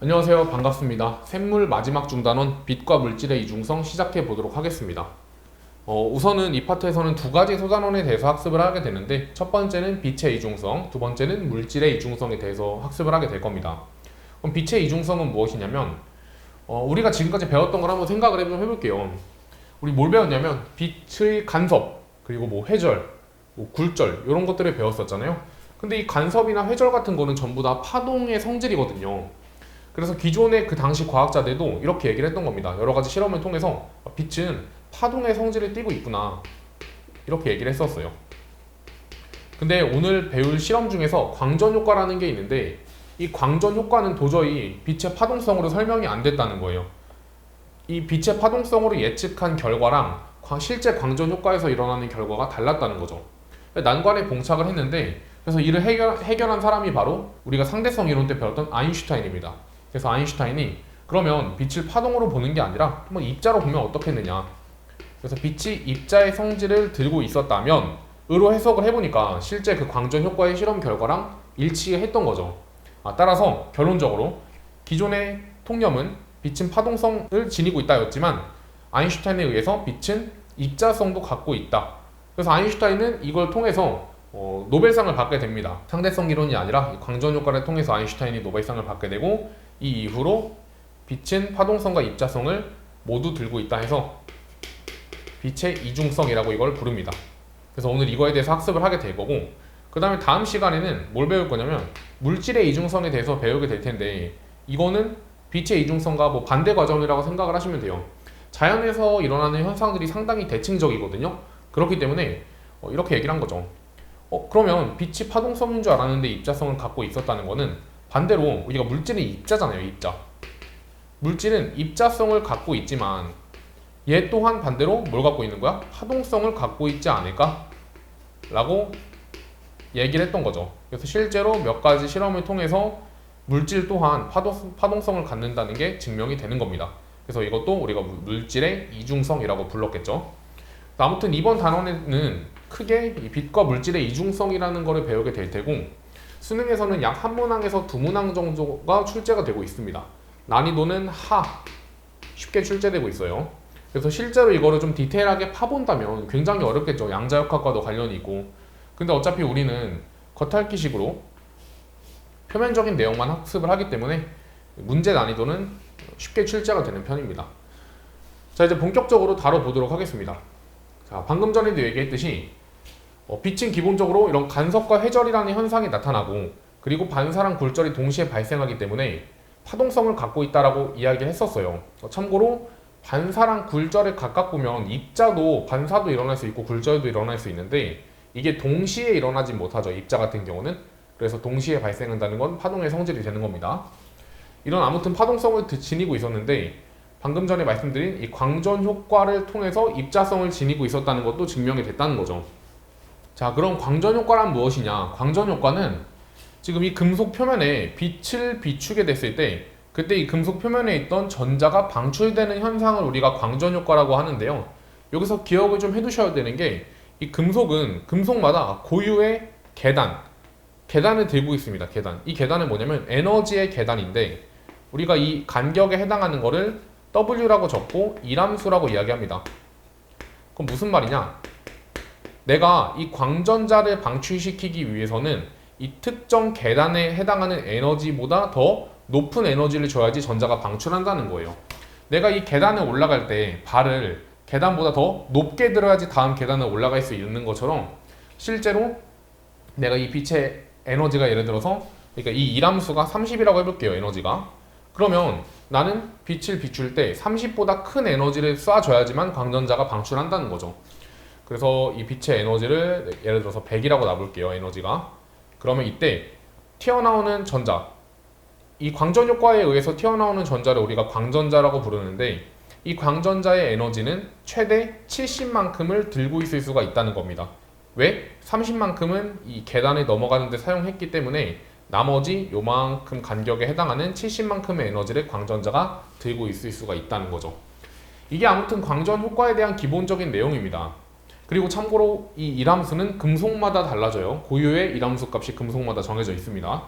안녕하세요. 반갑습니다. 샘물 마지막 중단원 빛과 물질의 이중성 시작해 보도록 하겠습니다. 우선은 이 파트에서는 두 가지 소단원에 대해서 학습을 하게 되는데, 첫 번째는 빛의 이중성, 두 번째는 물질의 이중성에 대해서 학습을 하게 될 겁니다. 그럼 빛의 이중성은 무엇이냐면, 우리가 지금까지 배웠던 걸 한번 생각을 해볼게요. 우리 뭘 배웠냐면 빛의 간섭, 그리고 뭐 회절, 뭐 굴절 이런 것들을 배웠었잖아요. 근데 이 간섭이나 회절 같은 거는 전부 다 파동의 성질이거든요. 그래서 기존의 그 당시 과학자들도 이렇게 얘기를 했던 겁니다. 여러 가지 실험을 통해서 빛은 파동의 성질을 띠고 있구나, 이렇게 얘기를 했었어요. 근데 오늘 배울 실험 중에서 광전 효과라는 게 있는데, 이 광전 효과는 도저히 빛의 파동성으로 설명이 안 됐다는 거예요. 이 빛의 파동성으로 예측한 결과랑 실제 광전 효과에서 일어나는 결과가 달랐다는 거죠. 난관에 봉착을 했는데, 그래서 이를 해결한 사람이 바로 우리가 상대성 이론 때 배웠던 아인슈타인입니다. 그래서 아인슈타인이 그러면 빛을 파동으로 보는 게 아니라 한번 입자로 보면 어떻겠느냐, 그래서 빛이 입자의 성질을 들고 있었다면 으로 해석을 해보니까 실제 그 광전 효과의 실험 결과랑 일치했던 거죠. 따라서 결론적으로 기존의 통념은 빛은 파동성을 지니고 있다였지만, 아인슈타인에 의해서 빛은 입자성도 갖고 있다. 그래서 아인슈타인은 이걸 통해서 노벨상을 받게 됩니다. 상대성 이론이 아니라 광전 효과를 통해서 아인슈타인이 노벨상을 받게 되고, 이 이후로 빛은 파동성과 입자성을 모두 들고 있다 해서 빛의 이중성이라고 이걸 부릅니다. 그래서 오늘 이거에 대해서 학습을 하게 될 거고, 그 다음에 다음 시간에는 뭘 배울 거냐면 물질의 이중성에 대해서 배우게 될 텐데, 이거는 빛의 이중성과 뭐 반대 과정이라고 생각을 하시면 돼요. 자연에서 일어나는 현상들이 상당히 대칭적이거든요. 그렇기 때문에 이렇게 얘기를 한 거죠. 그러면 빛이 파동성인 줄 알았는데 입자성을 갖고 있었다는 거는, 반대로 우리가 물질은 입자잖아요. 입자. 물질은 입자성을 갖고 있지만 얘 또한 반대로 뭘 갖고 있는 거야? 파동성을 갖고 있지 않을까? 라고 얘기를 했던 거죠. 그래서 실제로 몇 가지 실험을 통해서 물질 또한 파동성을 갖는다는 게 증명이 되는 겁니다. 그래서 이것도 우리가 물질의 이중성이라고 불렀겠죠. 아무튼 이번 단원에는 크게 빛과 물질의 이중성이라는 것을 배우게 될 테고, 수능에서는 약 한 문항에서 두 문항 정도가 출제가 되고 있습니다. 난이도는 하, 쉽게 출제되고 있어요. 그래서 실제로 이거를 좀 디테일하게 파본다면 굉장히 어렵겠죠. 양자역학과도 관련이 있고. 근데 어차피 우리는 겉핥기식으로 표면적인 내용만 학습을 하기 때문에 문제 난이도는 쉽게 출제가 되는 편입니다. 자, 이제 본격적으로 다뤄보도록 하겠습니다. 자, 방금 전에도 얘기했듯이 빛은 기본적으로 이런 간섭과 회절이라는 현상이 나타나고, 그리고 반사랑 굴절이 동시에 발생하기 때문에 파동성을 갖고 있다라고 이야기를 했었어요. 참고로 반사랑 굴절을 각각 보면 입자도 반사도 일어날 수 있고 굴절도 일어날 수 있는데, 이게 동시에 일어나지 못하죠. 입자 같은 경우는. 그래서 동시에 발생한다는 건 파동의 성질이 되는 겁니다. 이런 아무튼 파동성을 지니고 있었는데, 방금 전에 말씀드린 이 광전 효과를 통해서 입자성을 지니고 있었다는 것도 증명이 됐다는 거죠. 자, 그럼 광전 효과란 무엇이냐? 광전 효과는 지금 이 금속 표면에 빛을 비추게 됐을 때, 그때 이 금속 표면에 있던 전자가 방출되는 현상을 우리가 광전 효과라고 하는데요. 여기서 기억을 좀 해두셔야 되는 게, 이 금속은 금속마다 고유의 계단을 들고 있습니다. 계단. 이 계단은 뭐냐면 에너지의 계단인데, 우리가 이 간격에 해당하는 거를 W라고 적고 이람수라고 이야기합니다. 그럼 무슨 말이냐? 내가 이 광전자를 방출시키기 위해서는 이 특정 계단에 해당하는 에너지보다 더 높은 에너지를 줘야지 전자가 방출한다는 거예요. 내가 이 계단에 올라갈 때 발을 계단보다 더 높게 들어야지 다음 계단을 올라갈 수 있는 것처럼, 실제로 내가 이 빛의 에너지가 예를 들어서, 그러니까 이 이람수가 30이라고 해볼게요. 에너지가. 그러면 나는 빛을 비출 때 30보다 큰 에너지를 쏴줘야지만 광전자가 방출한다는 거죠. 그래서 이 빛의 에너지를 예를 들어서 100이라고 놔볼게요. 에너지가. 그러면 이때 튀어나오는 전자, 이 광전 효과에 의해서 튀어나오는 전자를 우리가 광전자라고 부르는데, 이 광전자의 에너지는 최대 70만큼을 들고 있을 수가 있다는 겁니다. 왜? 30만큼은 이 계단을 넘어가는 데 사용했기 때문에 나머지 요만큼 간격에 해당하는 70만큼의 에너지를 광전자가 들고 있을 수가 있다는 거죠. 이게 아무튼 광전 효과에 대한 기본적인 내용입니다. 그리고 참고로 이 이람수는 금속마다 달라져요. 고유의 이람수 값이 금속마다 정해져 있습니다.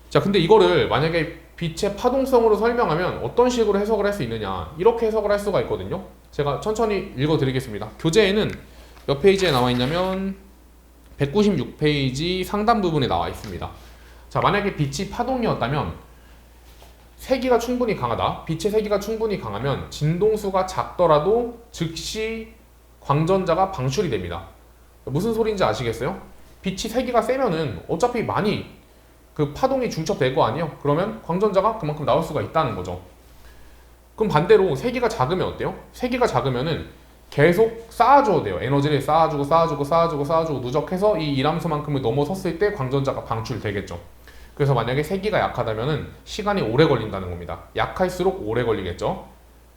자, 근데 이거를 만약에 빛의 파동성으로 설명하면 어떤 식으로 해석을 할 수 있느냐, 이렇게 해석을 할 수가 있거든요. 제가 천천히 읽어드리겠습니다. 교재에는 몇 페이지에 나와 있냐면 196페이지 상단 부분에 나와 있습니다. 자, 만약에 빛이 파동이었다면 세기가 충분히 강하다. 빛의 세기가 충분히 강하면 진동수가 작더라도 즉시 광전자가 방출이 됩니다. 무슨 소리인지 아시겠어요? 빛이 세기가 세면은 어차피 많이 그 파동이 중첩될 거 아니에요? 그러면 광전자가 그만큼 나올 수가 있다는 거죠. 그럼 반대로 세기가 작으면 어때요? 세기가 작으면은 계속 쌓아줘야 돼요. 에너지를 쌓아주고 누적해서 이 일함수만큼을 넘어섰을 때 광전자가 방출되겠죠. 그래서 만약에 세기가 약하다면은 시간이 오래 걸린다는 겁니다. 약할수록 오래 걸리겠죠.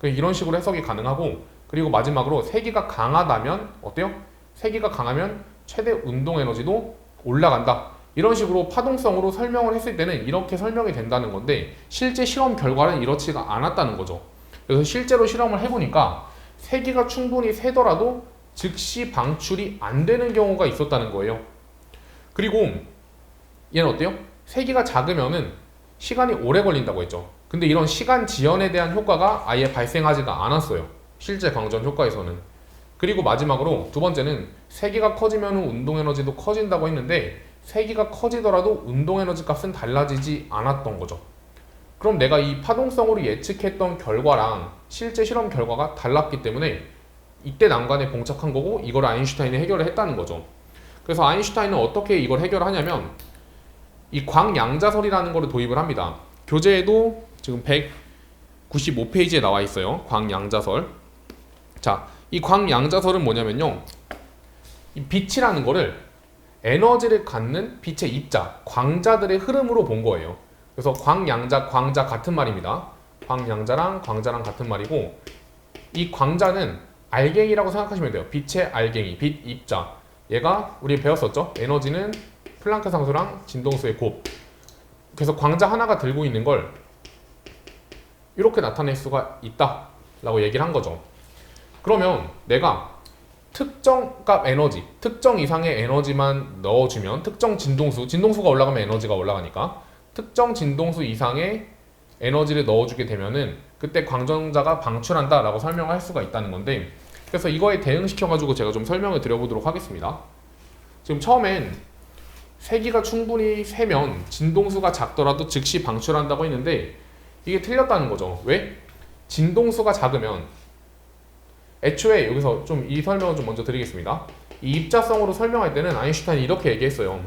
이런 식으로 해석이 가능하고, 그리고 마지막으로 세기가 강하다면 어때요? 세기가 강하면 최대 운동 에너지도 올라간다. 이런 식으로 파동성으로 설명을 했을 때는 이렇게 설명이 된다는 건데, 실제 실험 결과는 이렇지가 않았다는 거죠. 그래서 실제로 실험을 해보니까 세기가 충분히 세더라도 즉시 방출이 안 되는 경우가 있었다는 거예요. 그리고 얘는 어때요? 세기가 작으면은 시간이 오래 걸린다고 했죠. 근데 이런 시간 지연에 대한 효과가 아예 발생하지가 않았어요. 실제 광전 효과에서는. 그리고 마지막으로 두 번째는 세기가 커지면 운동 에너지도 커진다고 했는데, 세기가 커지더라도 운동 에너지 값은 달라지지 않았던 거죠. 그럼 내가 이 파동성으로 예측했던 결과랑 실제 실험 결과가 달랐기 때문에 이때 난관에 봉착한 거고, 이걸 아인슈타인이 해결을 했다는 거죠. 그래서 아인슈타인은 어떻게 이걸 해결하냐면 이 광양자설이라는 거를 도입을 합니다. 교재에도 지금 195페이지에 나와 있어요. 광양자설. 자, 이 광양자설은 뭐냐면요, 이 빛이라는 거를 에너지를 갖는 빛의 입자, 광자들의 흐름으로 본 거예요. 그래서 광양자, 광자 같은 말입니다. 광양자랑 광자랑 같은 말이고, 이 광자는 알갱이라고 생각하시면 돼요. 빛의 알갱이, 빛 입자. 얘가 우리 배웠었죠? 에너지는 플랑크 상수랑 진동수의 곱. 그래서 광자 하나가 들고 있는 걸 이렇게 나타낼 수가 있다 라고 얘기를 한 거죠. 그러면 내가 특정 값 에너지, 특정 이상의 에너지만 넣어주면, 특정 진동수가 올라가면 에너지가 올라가니까 특정 진동수 이상의 에너지를 넣어주게 되면은 그때 광전자가 방출한다 라고 설명을 할 수가 있다는 건데, 그래서 이거에 대응시켜가지고 제가 좀 설명을 드려보도록 하겠습니다. 지금 처음엔 세기가 충분히 세면 진동수가 작더라도 즉시 방출한다고 했는데 이게 틀렸다는 거죠. 왜? 진동수가 작으면, 애초에 여기서 좀 이 설명을 좀 먼저 드리겠습니다. 이 입자성으로 설명할 때는 아인슈타인이 이렇게 얘기했어요.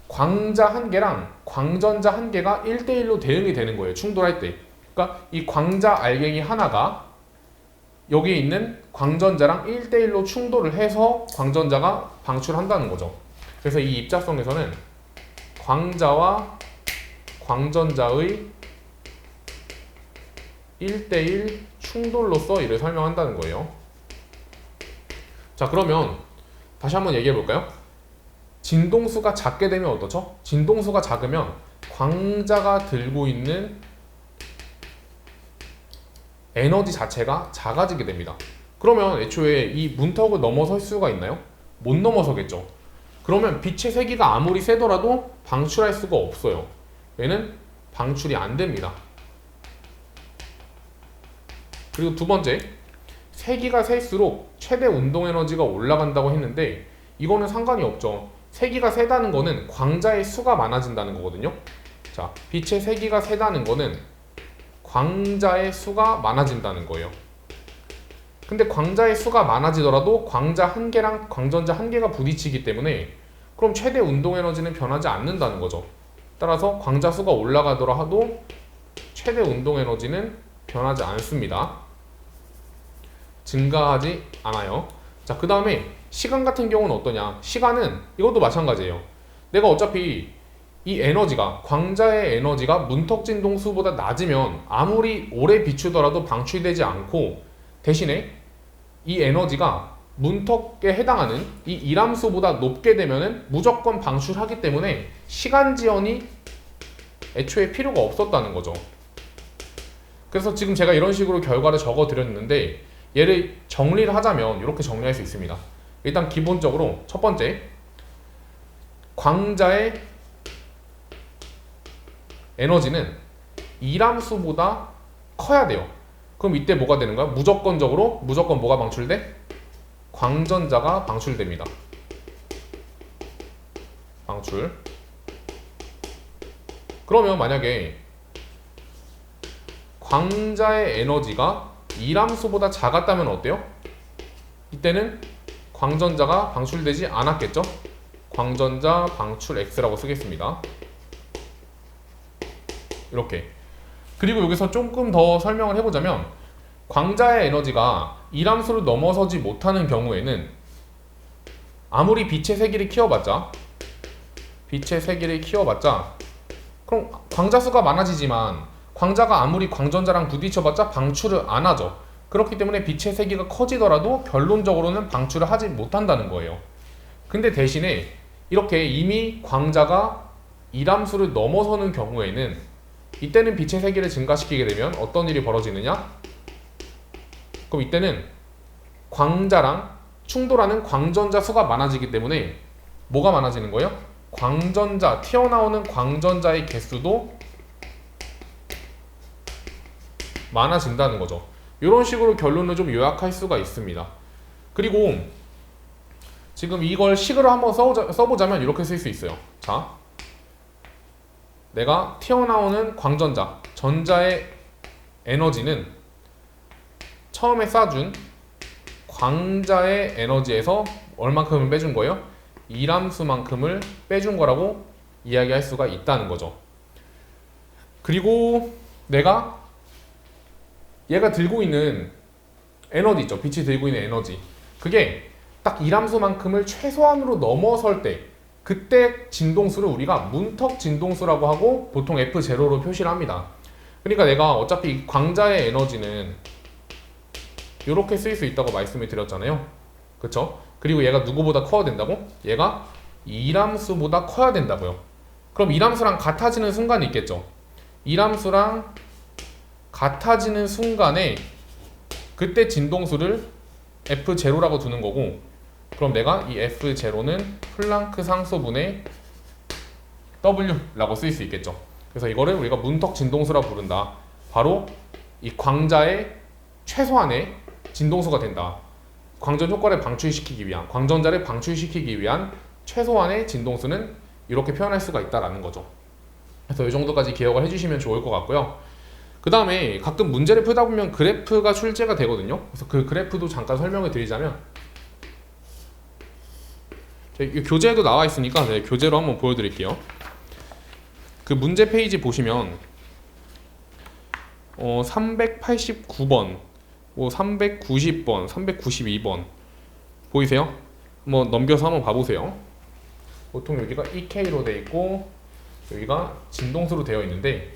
광자 한 개랑 광전자 한 개가 1대1로 대응이 되는 거예요. 충돌할 때. 그러니까 이 광자 알갱이 하나가 여기에 있는 광전자랑 1대1로 충돌을 해서 광전자가 방출한다는 거죠. 그래서 이 입자성에서는 광자와 광전자의 1대1 충돌로서 이를 설명한다는 거예요. 자, 그러면 다시 한번 얘기해 볼까요? 진동수가 작게 되면 어떻죠? 진동수가 작으면 광자가 들고 있는 에너지 자체가 작아지게 됩니다. 그러면 애초에 이 문턱을 넘어설 수가 있나요? 못 넘어서겠죠. 그러면 빛의 세기가 아무리 세더라도 방출할 수가 없어요. 얘는 방출이 안 됩니다. 그리고 두 번째, 세기가 셀수록 최대 운동 에너지가 올라간다고 했는데 이거는 상관이 없죠. 세기가 세다는 거는 광자의 수가 많아진다는 거거든요. 자, 빛의 세기가 세다는 거는 광자의 수가 많아진다는 거예요. 근데 광자의 수가 많아지더라도 광자 한 개랑 광전자 한 개가 부딪히기 때문에 그럼 최대 운동 에너지는 변하지 않는다는 거죠. 따라서 광자 수가 올라가더라도 최대 운동 에너지는 변하지 않습니다. 증가하지 않아요. 자, 그 다음에 시간 같은 경우는 어떠냐? 시간은 이것도 마찬가지예요. 내가 어차피 이 에너지가, 광자의 에너지가 문턱 진동수보다 낮으면 아무리 오래 비추더라도 방출되지 않고, 대신에 이 에너지가 문턱에 해당하는 이 일함수보다 높게 되면은 무조건 방출하기 때문에 시간 지연이 애초에 필요가 없었다는 거죠. 그래서 지금 제가 이런 식으로 결과를 적어 드렸는데, 얘를 정리를 하자면 이렇게 정리할 수 있습니다. 일단 기본적으로 첫 번째, 광자의 에너지는 이람수보다 커야 돼요. 그럼 이때 뭐가 되는 거야? 무조건 뭐가 방출돼? 광전자가 방출됩니다. 방출. 그러면 만약에 광자의 에너지가 이람수보다 작았다면 어때요? 이때는 광전자가 방출되지 않았겠죠? 광전자 방출 X라고 쓰겠습니다. 이렇게. 그리고 여기서 조금 더 설명을 해보자면 광자의 에너지가 이람수를 넘어서지 못하는 경우에는 아무리 빛의 세기를 키워봤자 그럼 광자수가 많아지지만 광자가 아무리 광전자랑 부딪혀봤자 방출을 안 하죠. 그렇기 때문에 빛의 세기가 커지더라도 결론적으로는 방출을 하지 못한다는 거예요. 근데 대신에 이렇게 이미 광자가 이람수를 넘어서는 경우에는 이때는 빛의 세기를 증가시키게 되면 어떤 일이 벌어지느냐? 그럼 이때는 광자랑 충돌하는 광전자 수가 많아지기 때문에 뭐가 많아지는 거예요? 튀어나오는 광전자의 개수도 많아진다는 거죠. 이런 식으로 결론을 좀 요약할 수가 있습니다. 그리고 지금 이걸 식으로 한번 써보자면 이렇게 쓸 수 있어요. 자, 내가 튀어나오는 광전자, 전자의 에너지는 처음에 쏴준 광자의 에너지에서 얼만큼을 빼준 거예요? 이람수만큼을 빼준 거라고 이야기할 수가 있다는 거죠. 그리고 얘가 들고 있는 에너지 있죠. 빛이 들고 있는 에너지. 그게 딱 이람수만큼을 최소한으로 넘어설 때 그때 진동수를 우리가 문턱 진동수라고 하고 보통 F0로 표시를 합니다. 그러니까 내가 어차피 광자의 에너지는 이렇게 쓸 수 있다고 말씀을 드렸잖아요. 그쵸? 그리고 얘가 누구보다 커야 된다고? 얘가 이람수보다 커야 된다고요. 그럼 이람수랑 같아지는 순간이 있겠죠. 이람수랑 같아지는 순간에 그때 진동수를 F0라고 두는 거고, 그럼 내가 이 F0는 플랑크 상수분의 W라고 쓸 수 있겠죠. 그래서 이거를 우리가 문턱 진동수라 부른다. 바로 이 광자의 최소한의 진동수가 된다. 광전 효과를 광전자를 방출시키기 위한 최소한의 진동수는 이렇게 표현할 수가 있다라는 거죠. 그래서 이 정도까지 기억을 해주시면 좋을 것 같고요. 그 다음에 가끔 문제를 풀다 보면 그래프가 출제가 되거든요. 그래서 그 그래프도 잠깐 설명을 드리자면, 교재에도 나와 있으니까 교재로 한번 보여드릴게요. 그 문제 페이지 보시면 389번, 390번, 392번 보이세요? 한번 넘겨서 한번 봐보세요. 보통 여기가 EK로 되어 있고 여기가 진동수로 되어 있는데,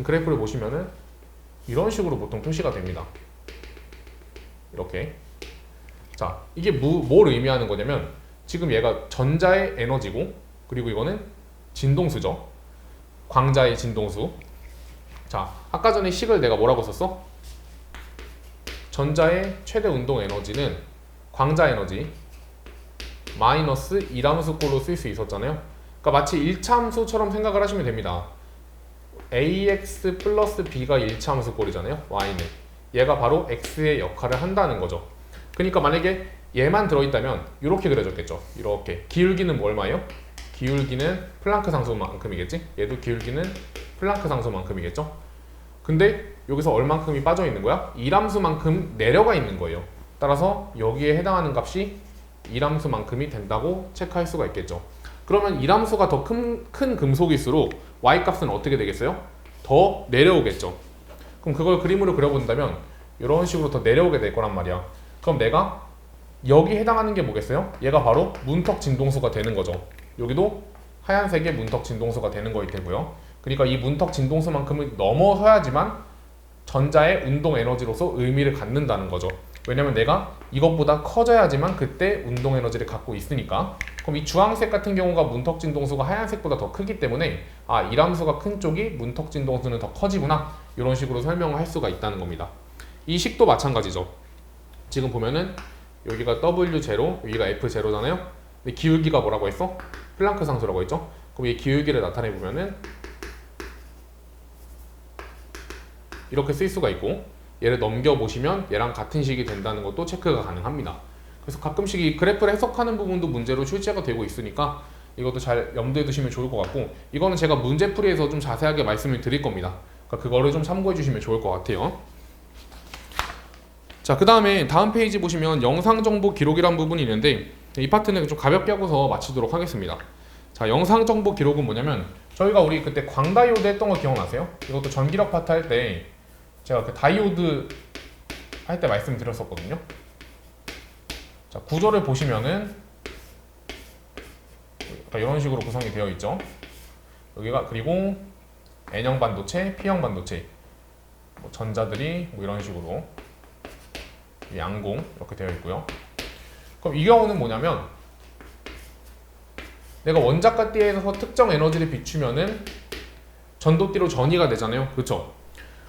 그래프를 보시면은 이런 식으로 보통 표시가 됩니다. 이렇게. 자, 이게 뭘 의미하는 거냐면, 지금 얘가 전자의 에너지고, 그리고 이거는 진동수죠. 광자의 진동수. 자, 아까 전에 식을 내가 뭐라고 썼어? 전자의 최대 운동 에너지는 광자 에너지 마이너스 이람수꼴로 쓸 수 있었잖아요. 그러니까 마치 1차함수처럼 생각을 하시면 됩니다. ax 플러스 b가 1차함수꼴이잖아요. y는. 얘가 바로 x의 역할을 한다는 거죠. 그러니까 만약에 얘만 들어있다면 이렇게 그려졌겠죠. 이렇게. 기울기는 얼마예요? 기울기는 플랑크 상수만큼이겠지? 얘도 기울기는 플랑크 상수만큼이겠죠? 근데 여기서 얼만큼이 빠져 있는 거야? 이람수만큼 내려가 있는 거예요. 따라서 여기에 해당하는 값이 이람수만큼이 된다고 체크할 수가 있겠죠. 그러면 이람수가 더 큰 금속일수록 y값은 어떻게 되겠어요? 더 내려오겠죠. 그럼 그걸 그림으로 그려본다면 이런 식으로 더 내려오게 될 거란 말이야. 그럼 내가 여기 해당하는 게 뭐겠어요? 얘가 바로 문턱 진동수가 되는 거죠. 여기도 하얀색의 문턱 진동수가 되는 거일 테고요. 그러니까 이 문턱 진동수만큼을 넘어서야지만 전자의 운동 에너지로서 의미를 갖는다는 거죠. 왜냐면 내가 이것보다 커져야지만 그때 운동 에너지를 갖고 있으니까. 그럼 이 주황색 같은 경우가 문턱 진동수가 하얀색보다 더 크기 때문에 이람수가 큰 쪽이 문턱 진동수는 더 커지구나, 이런 식으로 설명을 할 수가 있다는 겁니다. 이 식도 마찬가지죠. 지금 보면은 여기가 W0, 여기가 F0잖아요. 근데 기울기가 뭐라고 했어? 플랑크 상수라고 했죠. 그럼 이 기울기를 나타내 보면은 이렇게 쓸 수가 있고, 얘를 넘겨보시면 얘랑 같은 식이 된다는 것도 체크가 가능합니다. 그래서 가끔씩 이 그래프를 해석하는 부분도 문제로 출제가 되고 있으니까 이것도 잘 염두에 두시면 좋을 것 같고, 이거는 제가 문제풀이에서 좀 자세하게 말씀을 드릴 겁니다. 그러니까 그거를 좀 참고해 주시면 좋을 것 같아요. 자, 그 다음에 다음 페이지 보시면 영상 정보 기록이란 부분이 있는데, 이 파트는 좀 가볍게 하고서 마치도록 하겠습니다. 자, 영상 정보 기록은 뭐냐면, 저희가 우리 그때 광다이오드 했던 거 기억나세요? 이것도 전기력 파트 할 때 제가 그 다이오드 할 때 말씀드렸었거든요. 자, 구조를 보시면은 이런 식으로 구성이 되어 있죠. 여기가 그리고 N형 반도체, P형 반도체, 뭐 전자들이 뭐 이런 식으로 양공 이렇게 되어 있고요. 그럼 이 경우는 뭐냐면, 내가 원자과 띠에서 특정 에너지를 비추면은 전도띠로 전이가 되잖아요. 그렇죠?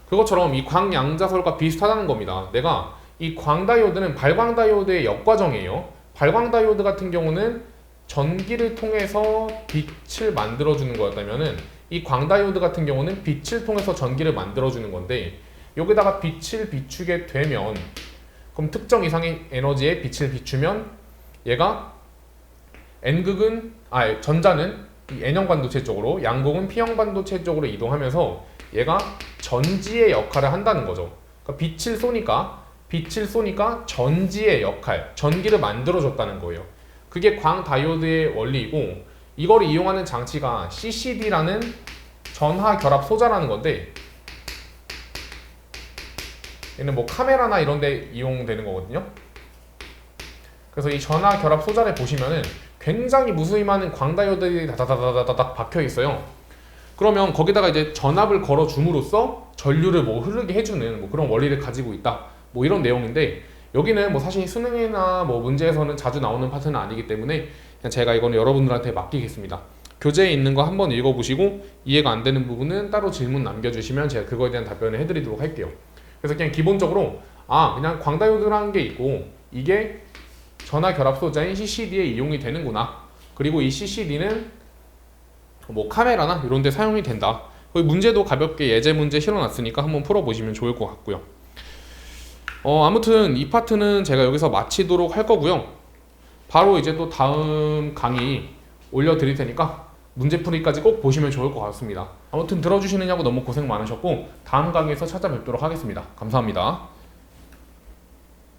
그것처럼 이 광양자설과 비슷하다는 겁니다. 내가 이 광다이오드는 발광다이오드의 역과정이에요. 발광다이오드 같은 경우는 전기를 통해서 빛을 만들어주는 거였다면은, 이 광다이오드 같은 경우는 빛을 통해서 전기를 만들어주는 건데, 여기다가 빛을 비추게 되면, 그럼 특정 이상의 에너지에 빛을 비추면 얘가 전자는 이 N형 반도체 쪽으로, 양극은 P형 반도체 쪽으로 이동하면서 얘가 전지의 역할을 한다는 거죠. 그러니까 빛을 쏘니까 전지의 역할, 전기를 만들어줬다는 거예요. 그게 광다이오드의 원리이고, 이걸 이용하는 장치가 CCD라는 전하 결합 소자라는 건데, 얘는 뭐 카메라나 이런 데 이용되는 거거든요. 그래서 이 전하 결합 소자를 보시면은 굉장히 무수히 많은 광다이오드들이 다다다다닥 박혀 있어요. 그러면 거기다가 이제 전압을 걸어 줌으로써 전류를 뭐 흐르게 해주는 뭐 그런 원리를 가지고 있다, 뭐 이런 내용인데, 여기는 뭐 사실 수능이나 뭐 문제에서는 자주 나오는 파트는 아니기 때문에 그냥 제가 이거는 여러분들한테 맡기겠습니다. 교재에 있는 거 한번 읽어보시고 이해가 안 되는 부분은 따로 질문 남겨주시면 제가 그거에 대한 답변을 해드리도록 할게요. 그래서 그냥 기본적으로 그냥 광다이오드라는 게 있고, 이게 전하 결합 소자인 CCD에 이용이 되는구나. 그리고 이 CCD는 뭐 카메라나 이런 데 사용이 된다. 문제도 가볍게 예제 문제 실어놨으니까 한번 풀어보시면 좋을 것 같고요. 아무튼 이 파트는 제가 여기서 마치도록 할 거고요. 바로 이제 또 다음 강의 올려드릴 테니까 문제풀이까지 꼭 보시면 좋을 것 같습니다. 아무튼 들어주시느냐고 너무 고생 많으셨고, 다음 강의에서 찾아뵙도록 하겠습니다. 감사합니다.